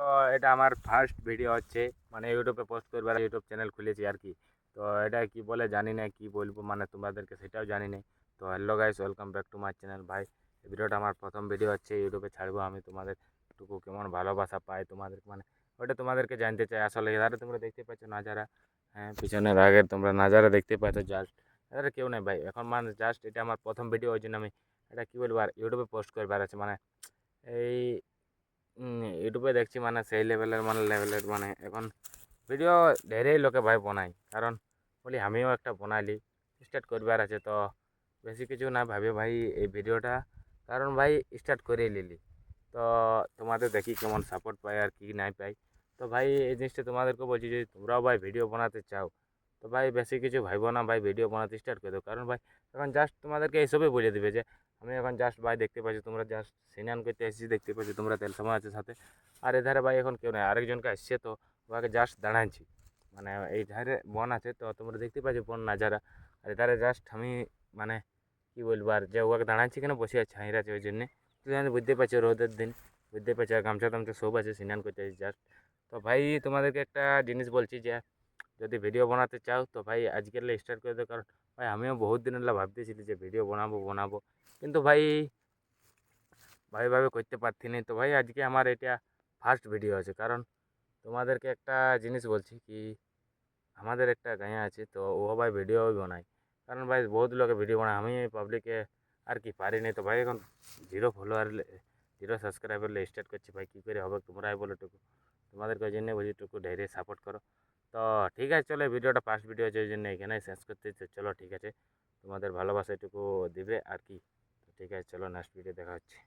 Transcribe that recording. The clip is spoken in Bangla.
তো এটা আমার ফার্স্ট ভিডিও হচ্ছে, মানে ইউটিউবে পোস্ট করবার ইউটিউব চ্যানেল খুলেছি আর কি। তো এটা কি বলে জানি না, কি বলবো মানে তোমাদেরকে সেটাও জানি না। তো hello guys, welcome back to my channel ভাই। এই ভিডিওটা আমার প্রথম ভিডিও হচ্ছে, ইউটিউবে ছাড়বো আমি। তোমাদের টুকু কেমন ভালোবাসা পাই তোমাদের, মানে ওটা তোমাদেরকে জানতে চাই আসলে। এধারে তোমরা দেখতে পাচ্ছ নাজারা, হ্যাঁ পিছনের আগের তোমরা নাজারা দেখতে পাচ্ছ। জাস্ট এধারে কেউ নেই ভাই এখন, মানে জাস্ট এটা আমার প্রথম ভিডিও, ওই জন্য আমি এটা কি বলবো আর ইউটিউবে পোস্ট করবার আছে। মানে এই ইউটিউবে দেখছি মানে সেই লেভেলের মানে এখন ভিডিও ঢেরেই লোকে ভাই বানায়। কারণ বলি আমিও একটা বানাইলি, স্টার্ট করবার আছে। তো বেশি কিছু না ভাবে ভাই এই ভিডিওটা, কারণ ভাই স্টার্ট করেই নিলি। তো তোমাদের দেখি কেমন সাপোর্ট পাই আর কি নাই পাই। তো ভাই এই জিনিসটা তোমাদেরকে বলছি, যদি তোমরাও ভাই ভিডিও বানাতে চাও তো ভাই বেশি কিছু ভাইবো না ভাই, ভিডিও বানাতে স্টার্ট করে দাও। কারণ ভাই এখন জাস্ট তোমাদেরকে এইসবই বলে দিবে যে আমি এখন জাস্ট ভাই দেখতে পাচ্ছি তোমরা জাস্ট সিনান করতে এসেছি, দেখতে পাচ্ছি তোমরা তেল সময় আছে সাথে। আর এধারে ভাই এখন কেউ নেই, আরেকজনকে আসছে তো ওকে জাস্ট দাঁড়াচ্ছি। মানে এই ধারে বন আছে তো তোমরা দেখতে পাচ্ছ বন নাজারা। আর এধারে জাস্ট আমি মানে কি বলবো আর, যে ওকে দাঁড়াচ্ছি কেন বসে আছে হাঁড়ি আছে ওই জন্যে। তুই আমি বুঝতে পারছি রোদের দিন, বুঝতে পারছি, আর গামছা টামছা সব আছে, স্নান করতে আসছি জাস্ট। তো ভাই তোমাদেরকে একটা জিনিস বলছি যে যদি ভিডিও বানাতে চাও তো ভাই আজকের স্টার্ট করে দাও। কারণ ভাই আমিও বহুত দিন হলো ভাবতেছিলি যে ভিডিও বানাবো, কিন্তু ভাই ভাবে করতে পারছি না। তো ভাই আজকে আমার এটা ফার্স্ট ভিডিও আছে। কারণ তোমাদেরকে একটা জিনিস বলছি কি, আমাদের একটা গাঁয়া আছে তো ও ভাই ভিডিও বানায়। কারণ ভাই বহুত লোকে ভিডিও বানায়, আমি পাবলিকে আর কি পারিনি। তো ভাই এখন 0 ফলোয়ার 0 সাবস্ক্রাইবার স্টার্ট করছি ভাই, কী করে হবে তোমরাই বলো টুকু। তোমাদেরকে ওই জন্য বলছি টুকু ঢেরে সাপোর্ট করো। তো ঠিক আছে চলো, এই ভিডিওটা ফার্স্ট ভিডিও আছে ওই জন্য এখানেই শেষ করতে। চলো ঠিক আছে, তোমাদের ভালোবাসা এটুকু দিবে আর কি। তো ঠিক আছে চলো, নেক্সট ভিডিও দেখা হচ্ছে।